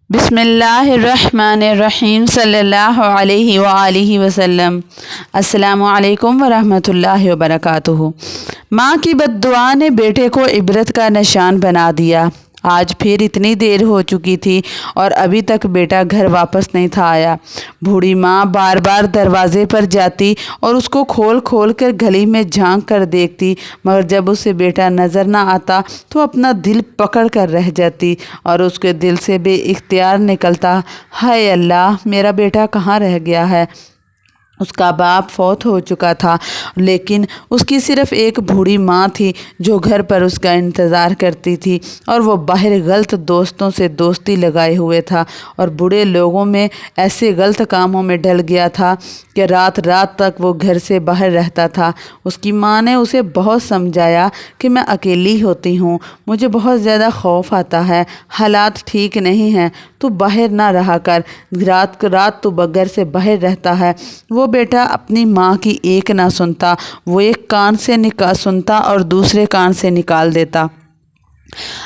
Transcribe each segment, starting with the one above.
بسم اللہ الرحمن الرحیم صلی اللہ علیہ وآلہ وسلم۔ السلام علیکم ورحمۃ اللہ وبرکاتہ۔ ماں کی بد دعا نے بیٹے کو عبرت کا نشان بنا دیا۔ آج پھر اتنی دیر ہو چکی تھی اور ابھی تک بیٹا گھر واپس نہیں تھا آیا۔ بوڑھی ماں بار بار دروازے پر جاتی اور اس کو کھول کھول کر گلی میں جھانک کر دیکھتی، مگر جب اسے بیٹا نظر نہ آتا تو اپنا دل پکڑ کر رہ جاتی اور اس کے دل سے بے اختیار نکلتا، ہائے اللہ، میرا بیٹا کہاں رہ گیا ہے۔ اس کا باپ فوت ہو چکا تھا، لیکن اس کی صرف ایک بوڑھی ماں تھی جو گھر پر اس کا انتظار کرتی تھی، اور وہ باہر غلط دوستوں سے دوستی لگائے ہوئے تھا اور بڑے لوگوں میں ایسے غلط کاموں میں ڈل گیا تھا کہ رات رات تک وہ گھر سے باہر رہتا تھا۔ اس کی ماں نے اسے بہت سمجھایا کہ میں اکیلی ہوتی ہوں، مجھے بہت زیادہ خوف آتا ہے، حالات ٹھیک نہیں ہیں، تو باہر نہ رہا کر، رات رات تو گھر سے باہر رہتا ہے۔ وہ بیٹا اپنی ماں کی ایک نہ سنتا، وہ ایک کان سے سنتا اور دوسرے کان سے نکال دیتا۔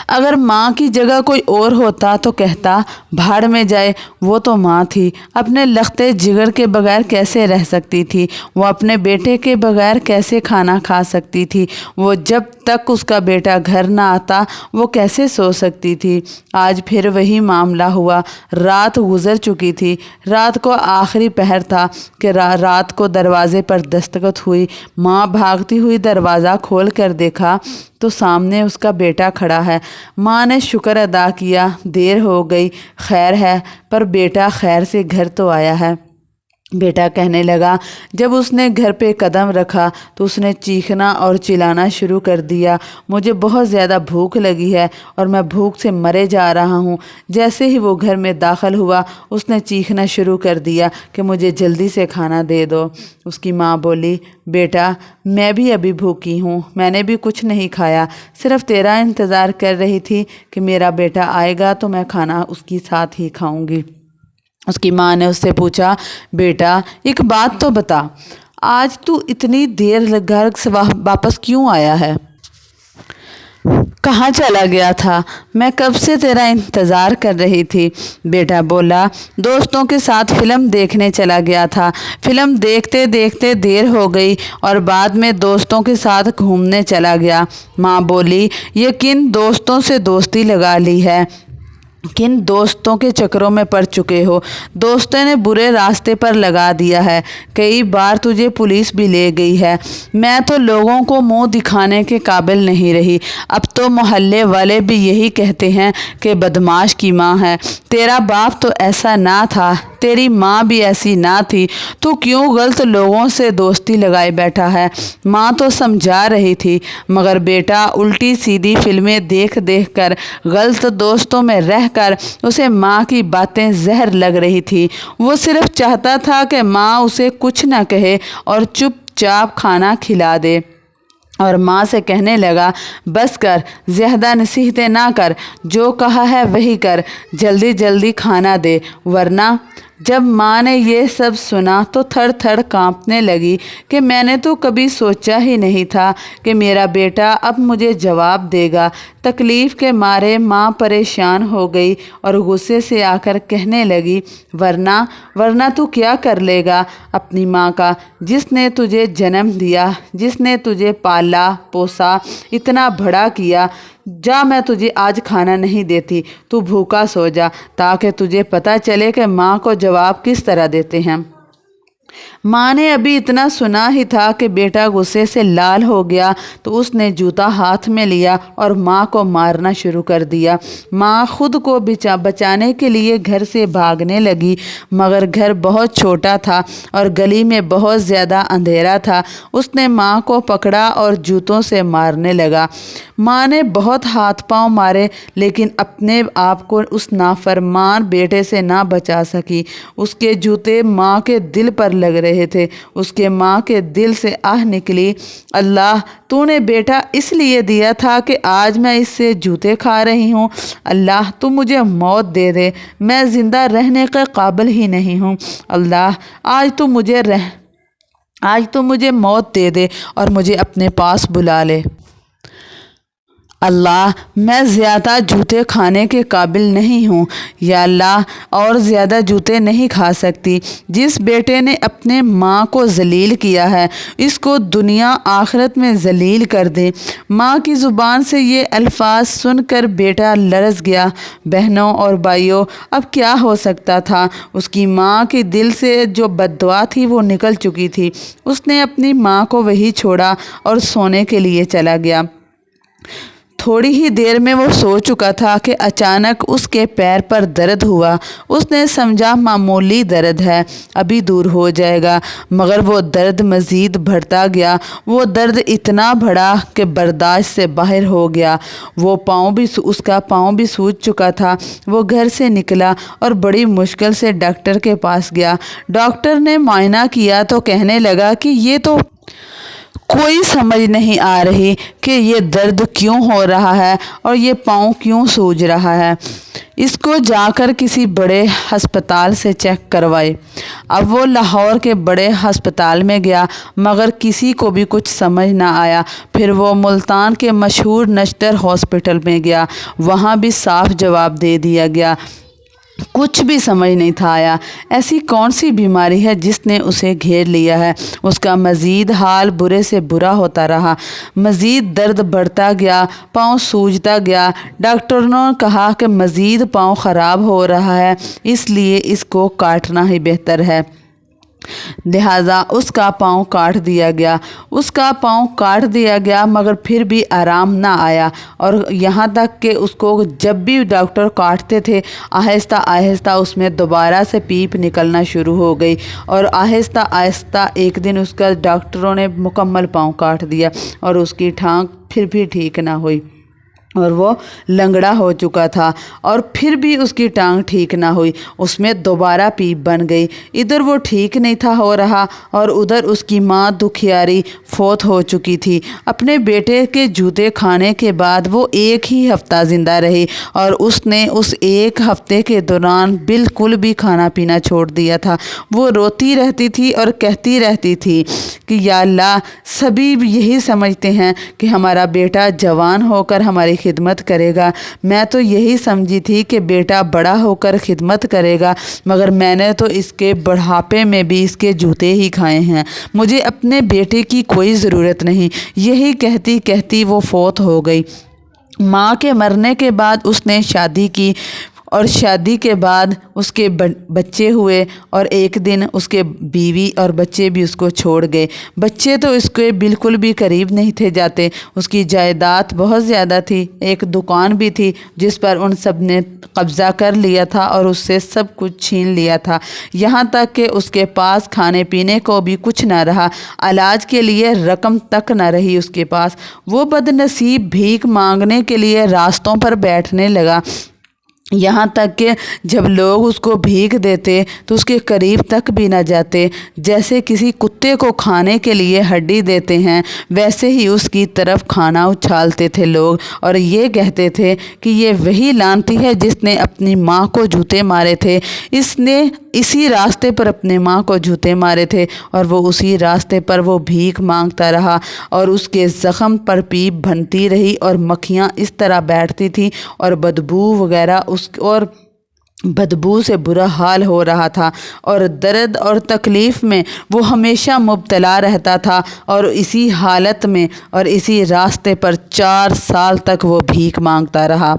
اگر ماں کی جگہ کوئی اور ہوتا تو کہتا، بھاڑ میں جائے، وہ تو ماں تھی، اپنے لختے جگر کے بغیر کیسے رہ سکتی تھی، وہ اپنے بیٹے کے بغیر کیسے کھانا کھا سکتی تھی، وہ جب تک اس کا بیٹا گھر نہ آتا وہ کیسے سو سکتی تھی۔ آج پھر وہی معاملہ ہوا۔ رات گزر چکی تھی، رات کو آخری پہر تھا کہ رات کو دروازے پر دستک ہوئی۔ ماں بھاگتی ہوئی دروازہ کھول کر دیکھا تو سامنے اس کا بیٹا کھڑا ہے۔ ماں نے شکر ادا کیا، دیر ہو گئی، خیر ہے، پر بیٹا خیر سے گھر تو آیا ہے۔ بیٹا کہنے لگا۔ جب اس نے گھر پہ قدم رکھا تو اس نے چیخنا اور چلانا شروع کر دیا، مجھے بہت زیادہ بھوک لگی ہے اور میں بھوک سے مرے جا رہا ہوں۔ جیسے ہی وہ گھر میں داخل ہوا اس نے چیخنا شروع کر دیا کہ مجھے جلدی سے کھانا دے دو۔ اس کی ماں بولی، بیٹا میں بھی ابھی بھوکی ہوں، میں نے بھی کچھ نہیں کھایا، صرف تیرا انتظار کر رہی تھی کہ میرا بیٹا آئے گا تو میں کھانا اس کے ساتھ ہی کھاؤں گی۔ اس کی ماں نے اس سے پوچھا، بیٹا ایک بات تو بتا، آج تو اتنی دیر گھر سے واپس کیوں آیا ہے؟ کہاں چلا گیا تھا؟ میں کب سے تیرا انتظار کر رہی تھی۔ بیٹا بولا، دوستوں کے ساتھ فلم دیکھنے چلا گیا تھا، فلم دیکھتے دیکھتے دیر ہو گئی اور بعد میں دوستوں کے ساتھ گھومنے چلا گیا۔ ماں بولی، یہ کن دوستوں سے دوستی لگا لی ہے، کن دوستوں کے چکروں میں پڑ چکے ہو؟ دوستوں نے برے راستے پر لگا دیا ہے، کئی بار تجھے پولیس بھی لے گئی ہے۔ میں تو لوگوں کو منہ دکھانے کے قابل نہیں رہی، اب تو محلے والے بھی یہی کہتے ہیں کہ بدمعاش کی ماں ہے۔ تیرا باپ تو ایسا نہ تھا، تیری ماں بھی ایسی نہ تھی، تو کیوں غلط لوگوں سے دوستی لگائے بیٹھا ہے؟ ماں تو سمجھا رہی تھی، مگر بیٹا الٹی سیدھی فلمیں دیکھ دیکھ کر، غلط دوستوں میں رہ کر اسے ماں کی باتیں زہر لگ رہی تھی۔ وہ صرف چاہتا تھا کہ ماں اسے کچھ نہ کہے اور چپ چاپ کھانا کھلا دے، اور ماں سے کہنے لگا، بس کر، زیادہ نصیحتیں نہ کر، جو کہا ہے وہی کر، جلدی جلدی کھانا دے، ورنہ۔ جب ماں نے یہ سب سنا تو تھر تھر کانپنے لگی کہ میں نے تو کبھی سوچا ہی نہیں تھا کہ میرا بیٹا اب مجھے جواب دے گا۔ تکلیف کے مارے ماں پریشان ہو گئی اور غصے سے آ کر کہنے لگی، ورنہ تو کیا کر لے گا اپنی ماں کا، جس نے تجھے جنم دیا، جس نے تجھے پالا پوسا، اتنا بڑا کیا۔ جا، میں تجھے آج کھانا نہیں دیتی، تو بھوکا سو جا، تاکہ تجھے پتہ چلے کہ ماں کو جواب کس طرح دیتے ہیں۔ ماں نے ابھی اتنا سنا ہی تھا کہ بیٹا غصے سے لال ہو گیا تو اس نے جوتا ہاتھ میں لیا اور ماں کو مارنا شروع کر دیا۔ ماں خود کو بچانے کے لیے گھر سے بھاگنے لگی، مگر گھر بہت چھوٹا تھا اور گلی میں بہت زیادہ اندھیرا تھا۔ اس نے ماں کو پکڑا اور جوتوں سے مارنے لگا۔ ماں نے بہت ہاتھ پاؤں مارے لیکن اپنے آپ کو اس نافرمان بیٹے سے نہ بچا سکی۔ اس کے جوتے ماں کے دل پر لگ رہے تھے۔ اس کے ماں کے دل سے آہ نکلی، اللہ، تو نے بیٹا اس لیے دیا تھا کہ آج میں اس سے جوتے کھا رہی ہوں۔ اللہ، تو مجھے موت دے دے، میں زندہ رہنے کے قابل ہی نہیں ہوں۔ اللہ، آج تو مجھے موت دے دے اور مجھے اپنے پاس بلا لے۔ اللہ میں زیادہ جوتے کھانے کے قابل نہیں ہوں، یا اللہ اور زیادہ جوتے نہیں کھا سکتی۔ جس بیٹے نے اپنے ماں کو ذلیل کیا ہے اس کو دنیا آخرت میں ذلیل کر دے۔ ماں کی زبان سے یہ الفاظ سن کر بیٹا لرز گیا۔ بہنوں اور بھائیوں، اب کیا ہو سکتا تھا؟ اس کی ماں کے دل سے جو بد دعا تھی وہ نکل چکی تھی۔ اس نے اپنی ماں کو وہیں چھوڑا اور سونے کے لیے چلا گیا۔ تھوڑی ہی دیر میں وہ سو چکا تھا کہ اچانک اس کے پیر پر درد ہوا۔ اس نے سمجھا معمولی درد ہے، ابھی دور ہو جائے گا، مگر وہ درد مزید بڑھتا گیا۔ وہ درد اتنا بڑھا کہ برداشت سے باہر ہو گیا۔ اس کا پاؤں بھی سوج چکا تھا۔ وہ گھر سے نکلا اور بڑی مشکل سے ڈاکٹر کے پاس گیا۔ ڈاکٹر نے معائنہ کیا تو کہنے لگا کہ یہ تو کوئی سمجھ نہیں آ رہی کہ یہ درد کیوں ہو رہا ہے اور یہ پاؤں کیوں سوج رہا ہے۔ اس کو جا کر کسی بڑے ہسپتال سے چیک کروائے۔ اب وہ لاہور کے بڑے ہسپتال میں گیا مگر کسی کو بھی کچھ سمجھ نہ آیا۔ پھر وہ ملتان کے مشہور نشتر ہاسپٹل میں گیا۔ وہاں بھی صاف جواب دے دیا گیا، کچھ بھی سمجھ نہیں تھا آیا۔ ایسی کون سی بیماری ہے جس نے اسے گھیر لیا ہے؟ اس کا مزید حال برے سے برا ہوتا رہا، مزید درد بڑھتا گیا، پاؤں سوجتا گیا۔ ڈاکٹروں نے کہا کہ مزید پاؤں خراب ہو رہا ہے، اس لیے اس کو کاٹنا ہی بہتر ہے۔ لہٰذا اس کا پاؤں کاٹ دیا گیا مگر پھر بھی آرام نہ آیا، اور یہاں تک کہ اس کو جب بھی ڈاکٹر کاٹتے تھے آہستہ آہستہ اس میں دوبارہ سے پیپ نکلنا شروع ہو گئی، اور آہستہ آہستہ ایک دن اس کا ڈاکٹروں نے مکمل پاؤں کاٹ دیا اور اس کی ٹانگ پھر بھی ٹھیک نہ ہوئی اور وہ لنگڑا ہو چکا تھا، اور پھر بھی اس کی ٹانگ ٹھیک نہ ہوئی، اس میں دوبارہ پیپ بن گئی۔ ادھر وہ ٹھیک نہیں تھا ہو رہا اور ادھر اس کی ماں دکھیاری فوت ہو چکی تھی۔ اپنے بیٹے کے جوتے کھانے کے بعد وہ ایک ہی ہفتہ زندہ رہی، اور اس نے اس ایک ہفتے کے دوران بالکل بھی کھانا پینا چھوڑ دیا تھا۔ وہ روتی رہتی تھی اور کہتی رہتی تھی کہ یا اللہ، سبھی یہی سمجھتے ہیں کہ ہمارا بیٹا جوان ہو کر ہماری خدمت کرے گا۔ میں تو یہی سمجھی تھی کہ بیٹا بڑا ہو کر خدمت کرے گا، مگر میں نے تو اس کے بڑھاپے میں بھی اس کے جوتے ہی کھائے ہیں۔ مجھے اپنے بیٹے کی کوئی ضرورت نہیں۔ یہی کہتی کہتی وہ فوت ہو گئی۔ ماں کے مرنے کے بعد اس نے شادی کی، اور شادی کے بعد اس کے بچے ہوئے، اور ایک دن اس کے بیوی اور بچے بھی اس کو چھوڑ گئے۔ بچے تو اس کے بالکل بھی قریب نہیں تھے جاتے۔ اس کی جائیداد بہت زیادہ تھی، ایک دکان بھی تھی جس پر ان سب نے قبضہ کر لیا تھا اور اس سے سب کچھ چھین لیا تھا، یہاں تک کہ اس کے پاس کھانے پینے کو بھی کچھ نہ رہا، علاج کے لیے رقم تک نہ رہی اس کے پاس۔ وہ بد نصیب بھیک مانگنے کے لیے راستوں پر بیٹھنے لگا، یہاں تک کہ جب لوگ اس کو بھیک دیتے تو اس کے قریب تک بھی نہ جاتے۔ جیسے کسی کتے کو کھانے کے لیے ہڈی دیتے ہیں ویسے ہی اس کی طرف کھانا اچھالتے تھے لوگ، اور یہ کہتے تھے کہ یہ وہی لعنتی ہے جس نے اپنی ماں کو جوتے مارے تھے، اس نے اسی راستے پر اپنے ماں کو جوتے مارے تھے، اور وہ اسی راستے پر وہ بھیک مانگتا رہا، اور اس کے زخم پر پیپ بنتی رہی اور مکھیاں اس طرح بیٹھتی تھیں اور بدبو وغیرہ اور بدبو سے برا حال ہو رہا تھا، اور درد اور تکلیف میں وہ ہمیشہ مبتلا رہتا تھا، اور اسی حالت میں اور اسی راستے پر 4 سال تک وہ بھیک مانگتا رہا۔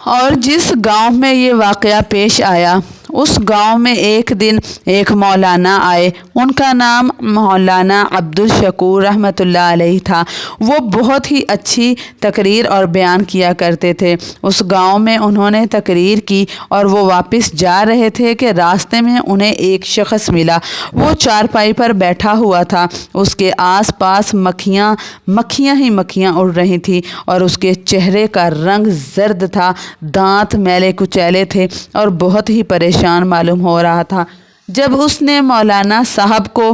اور جس گاؤں میں یہ واقعہ پیش آیا اس گاؤں میں ایک دن ایک مولانا آئے، ان کا نام مولانا عبدالشکور رحمۃ اللہ علیہ تھا۔ وہ بہت ہی اچھی تقریر اور بیان کیا کرتے تھے۔ اس گاؤں میں انہوں نے تقریر کی اور وہ واپس جا رہے تھے کہ راستے میں انہیں ایک شخص ملا۔ وہ چارپائی پر بیٹھا ہوا تھا، اس کے آس پاس مکھیاں ہی مکھیاں اڑ رہی تھیں، اور اس کے چہرے کا رنگ زرد تھا، دانت میلے کچیلے تھے اور بہت ہی پریشان معلوم ہو رہا تھا۔ جب اس نے مولانا صاحب کو